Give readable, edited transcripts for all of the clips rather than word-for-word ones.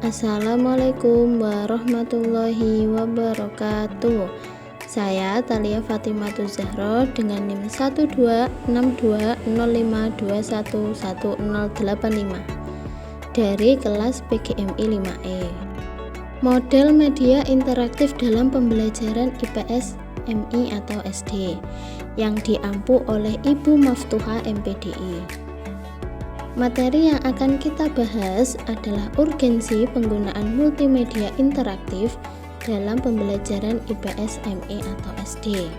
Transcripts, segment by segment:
Assalamualaikum warahmatullahi wabarakatuh. Saya Thalia Fatimatul Zahra dengan NIM 1262052111085 dari kelas PGMI 5E. Model media interaktif dalam pembelajaran IPS MI atau SD yang diampu oleh Ibu Maftuha MPDI. Materi yang akan kita bahas adalah urgensi penggunaan multimedia interaktif dalam pembelajaran IPS MI atau SD.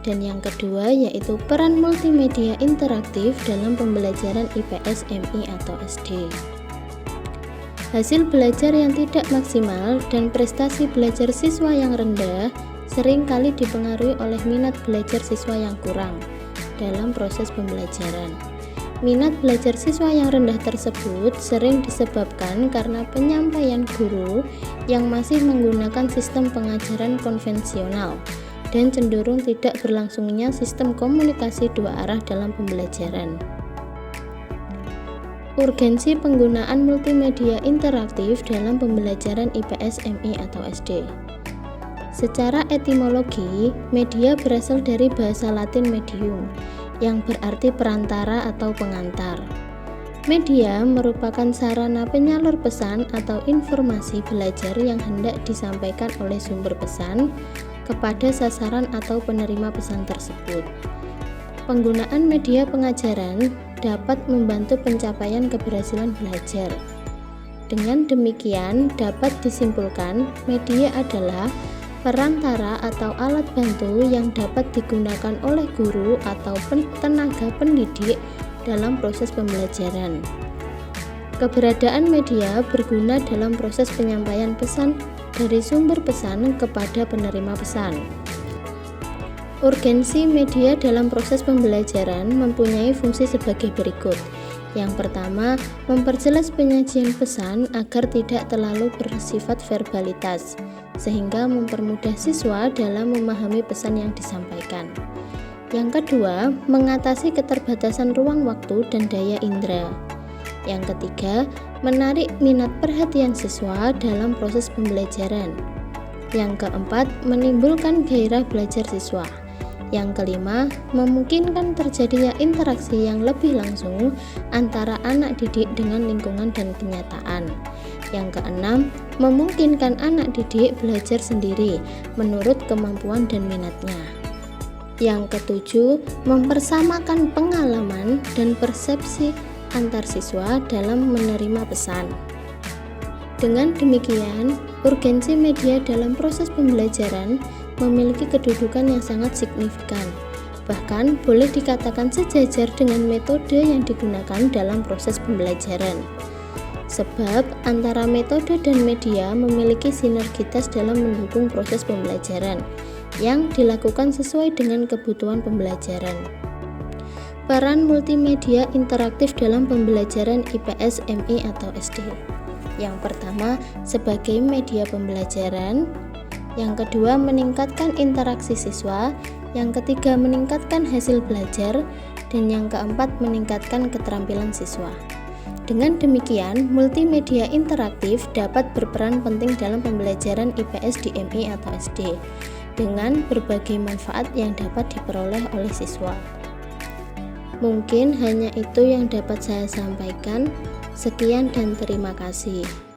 Dan yang kedua yaitu peran multimedia interaktif dalam pembelajaran IPS MI atau SD. Hasil belajar yang tidak maksimal dan prestasi belajar siswa yang rendah seringkali dipengaruhi oleh minat belajar siswa yang kurang dalam proses pembelajaran. Minat belajar siswa yang rendah tersebut sering disebabkan karena penyampaian guru yang masih menggunakan sistem pengajaran konvensional dan cenderung tidak berlangsungnya sistem komunikasi dua arah dalam pembelajaran. Urgensi penggunaan multimedia interaktif dalam pembelajaran IPS MI atau SD. Secara etimologi, media berasal dari bahasa Latin medium, yang berarti perantara atau pengantar. Media merupakan sarana penyalur pesan atau informasi belajar yang hendak disampaikan oleh sumber pesan kepada sasaran atau penerima pesan tersebut. Penggunaan media pengajaran dapat membantu pencapaian keberhasilan belajar. Dengan demikian, dapat disimpulkan media adalah perantara atau alat bantu yang dapat digunakan oleh guru atau tenaga pendidik dalam proses pembelajaran. Keberadaan media berguna dalam proses penyampaian pesan dari sumber pesan kepada penerima pesan. Urgensi media dalam proses pembelajaran mempunyai fungsi sebagai berikut. Yang pertama, memperjelas penyajian pesan agar tidak terlalu bersifat verbalitas, sehingga mempermudah siswa dalam memahami pesan yang disampaikan. Yang kedua, mengatasi keterbatasan ruang waktu dan daya indera. Yang ketiga, menarik minat perhatian siswa dalam proses pembelajaran. Yang keempat, menimbulkan gairah belajar siswa. Yang kelima, memungkinkan terjadinya interaksi yang lebih langsung antara anak didik dengan lingkungan dan kenyataan. Yang keenam, memungkinkan anak didik belajar sendiri menurut kemampuan dan minatnya. Yang ketujuh, mempersamakan pengalaman dan persepsi antar siswa dalam menerima pesan. Dengan demikian, urgensi media dalam proses pembelajaran memiliki kedudukan yang sangat signifikan. Bahkan boleh dikatakan sejajar dengan metode yang digunakan dalam proses pembelajaran. Sebab antara metode dan media memiliki sinergitas dalam mendukung proses pembelajaran yang dilakukan sesuai dengan kebutuhan pembelajaran. Peran multimedia interaktif dalam pembelajaran IPS MI atau SD. Yang pertama, sebagai media pembelajaran. Yang kedua, meningkatkan interaksi siswa. Yang ketiga, meningkatkan hasil belajar. Dan yang keempat, meningkatkan keterampilan siswa. Dengan demikian, multimedia interaktif dapat berperan penting dalam pembelajaran IPS di MI atau SD dengan berbagai manfaat yang dapat diperoleh oleh siswa. Mungkin hanya itu yang dapat saya sampaikan. Sekian dan terima kasih.